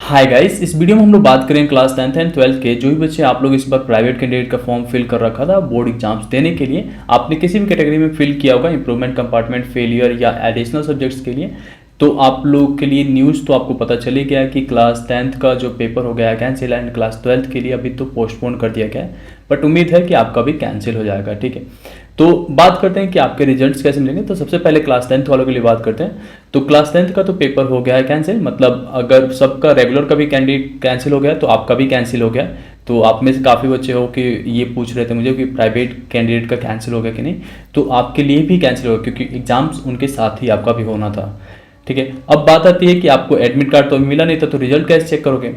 Hi guys, इस video में हम लोग बात करेंगे क्लास 10th एंड 12th के जो भी बच्चे आप लोग इस बार प्राइवेट कैंडिडेट का फॉर्म फिल कर रखा था बोर्ड एग्जाम्स देने के लिए। आपने किसी भी कैटेगरी में फिल किया होगा, इंप्रूवमेंट, कंपार्टमेंट, फेलियर या एडिशनल सब्जेक्ट्स के लिए, तो आप लोग के लिए न्यूज़ तो आपको पता चली गया कि क्लास 10th का जो पेपर हो गया है कैंसिल एंड क्लास 12th के लिए अभी तो पोस्टपोन कर दिया गया है, बट उम्मीद है कि आपका भी कैंसिल हो जाएगा। ठीक है, तो बात करते हैं कि आपके रिजल्ट्स कैसे मिलेंगे। तो सबसे पहले क्लास 10th वालों के लिए बात करते हैं। तो क्लास 10th का तो पेपर हो गया है कैंसिल, मतलब अगर सबका रेगुलर का भी कैंडिडेट कैंसिल हो गया तो आपका भी कैंसिल हो गया। तो आप में से काफ़ी बच्चे हो कि ये पूछ रहे थे मुझे कि प्राइवेट कैंडिडेट का कैंसिल हो गया कि नहीं, तो आपके लिए भी कैंसिल होगा क्योंकि एग्जाम्स उनके साथ ही आपका भी होना था। ठीक है, अब बात आती है कि आपको एडमिट कार्ड तो अभी मिला नहीं था, तो रिजल्ट कैसे चेक करोगे।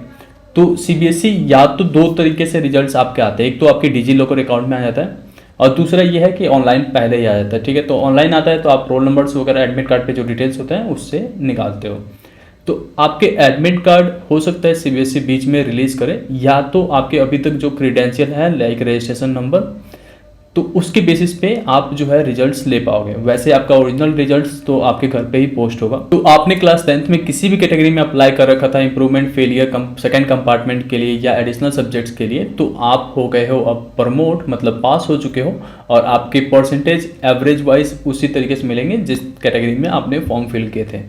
तो सीबीएसई या तो दो तरीके से रिजल्ट्स आपके आते हैं, एक तो आपके डिजी लॉकर अकाउंट में आ जाता है और दूसरा ये है कि ऑनलाइन पहले ही आ जाता है। ठीक है, तो ऑनलाइन आता है तो आप रोल नंबर्स वगैरह एडमिट कार्ड पे जो डिटेल्स होते हैं उससे निकालते हो। तो आपके एडमिट कार्ड हो सकता है सीबीएसई बीच में रिलीज करे, या तो आपके अभी तक जो क्रीडेंशियल है लाइक रजिस्ट्रेशन नंबर, तो उसके बेसिस पे आप जो है रिजल्ट्स ले पाओगे। वैसे आपका ओरिजिनल रिजल्ट्स तो आपके घर पे ही पोस्ट होगा। तो आपने क्लास 10th में किसी भी कैटेगरी में अप्लाई कर रखा था, इंप्रूवमेंट, फेलियर, सेकंड कंपार्टमेंट के लिए या एडिशनल सब्जेक्ट्स के लिए, तो आप हो गए हो अब प्रमोट, मतलब पास हो चुके हो और आपके परसेंटेज एवरेज वाइज उसी तरीके से मिलेंगे जिस कैटेगरी में आपने फॉर्म फिल किए थे।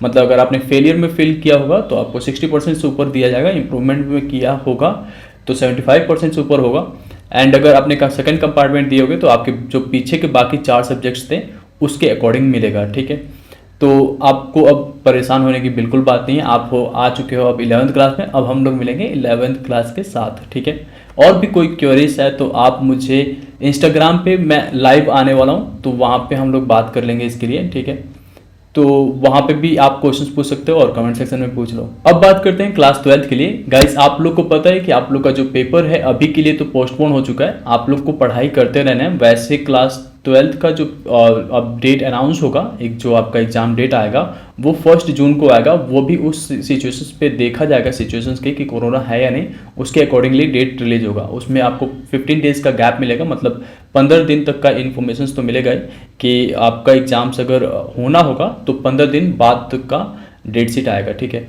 मतलब अगर आपने फेलियर में फिल किया होगा तो आपको 60% से ऊपर दिया जाएगा, इंप्रूवमेंट में किया होगा तो 75% से ऊपर होगा, एंड अगर आपने सेकंड कंपार्टमेंट दिए होगे तो आपके जो पीछे के बाकी 4 सब्जेक्ट्स थे उसके अकॉर्डिंग मिलेगा। ठीक है, तो आपको अब परेशान होने की बिल्कुल बात नहीं है। आप आ चुके हो अब 11th क्लास में, अब हम लोग मिलेंगे 11th क्लास के साथ। ठीक है, और भी कोई क्वेरीज है तो आप मुझे इंस्टाग्राम पे मैं लाइव आने वाला हूँ, तो वहाँ पे हम लोग बात कर लेंगे इसके लिए। ठीक है, तो वहाँ पे भी आप क्वेश्चंस पूछ सकते हो और कमेंट सेक्शन में पूछ लो। अब बात करते हैं क्लास 12th के लिए। गाइस, आप लोग को पता है कि आप लोग का जो पेपर है अभी के लिए तो पोस्टपोन हो चुका है, आप लोग को पढ़ाई करते रहना है। वैसे क्लास 12th का जो अब डेट अनाउंस होगा, एक जो आपका एग्जाम डेट आएगा वो 1 जून को आएगा। वो भी उस सिचुएशंस पे देखा जाएगा, सिचुएशंस के कि कोरोना है या नहीं, उसके अकॉर्डिंगली डेट रिलीज होगा। उसमें आपको 15 डेज का गैप मिलेगा, मतलब 15 दिन तक का इन्फॉर्मेशन तो मिलेगा ही कि आपका एग्जाम्स अगर होना होगा तो 15 दिन बाद तक का डेट शीट आएगा। ठीक है,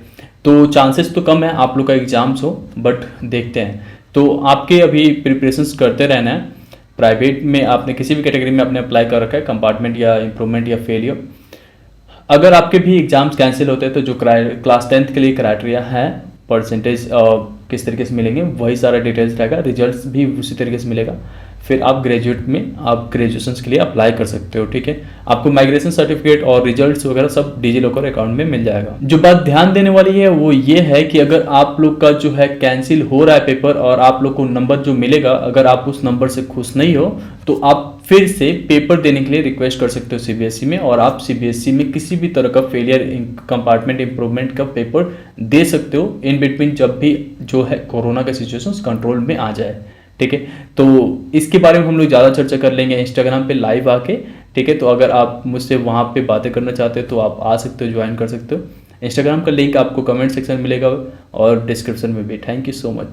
तो चांसेस तो कम है आप लोग का एग्जाम्स हो, बट देखते हैं। तो आपके अभी प्रिपरेशंस करते रहना है। प्राइवेट में आपने किसी भी कैटेगरी में आपने अप्लाई कर रखा है, कंपार्टमेंट या इंप्रूवमेंट या फेलियर, अगर आपके भी एग्जाम्स कैंसिल होते हैं तो जो क्लास 10th के लिए क्राइटेरिया है, परसेंटेज किस तरीके से मिलेंगे वही सारा डिटेल्स रहेगा, रिजल्ट्स भी उसी तरीके से मिलेगा। फिर आप ग्रेजुएट में आप ग्रेजुएशन के लिए अप्लाई कर सकते हो। ठीक है, आपको माइग्रेशन सर्टिफिकेट और रिजल्ट्स वगैरह सब डिजी लॉकर अकाउंट में मिल जाएगा। जो बात ध्यान देने वाली है वो ये है कि अगर आप लोग का जो है कैंसिल हो रहा है पेपर और आप लोग को नंबर जो मिलेगा, अगर आप उस नंबर से खुश नहीं हो तो आप फिर से पेपर देने के लिए रिक्वेस्ट कर सकते हो सीबीएसई में, और आप सीबीएसई में किसी भी तरह का फेलियर, कंपार्टमेंट, इंप्रूवमेंट का पेपर दे सकते हो इन बिटवीन, जब भी जो है कोरोना का सिचुएशन कंट्रोल में आ जाए। ठीक है, तो इसके बारे में हम लोग ज़्यादा चर्चा कर लेंगे इंस्टाग्राम पे लाइव आके। ठीक है, तो अगर आप मुझसे वहाँ पे बातें करना चाहते हो तो आप आ सकते हो, ज्वाइन कर सकते हो। इंस्टाग्राम का लिंक आपको कमेंट सेक्शन में मिलेगा और डिस्क्रिप्शन में भी। Thank you so much.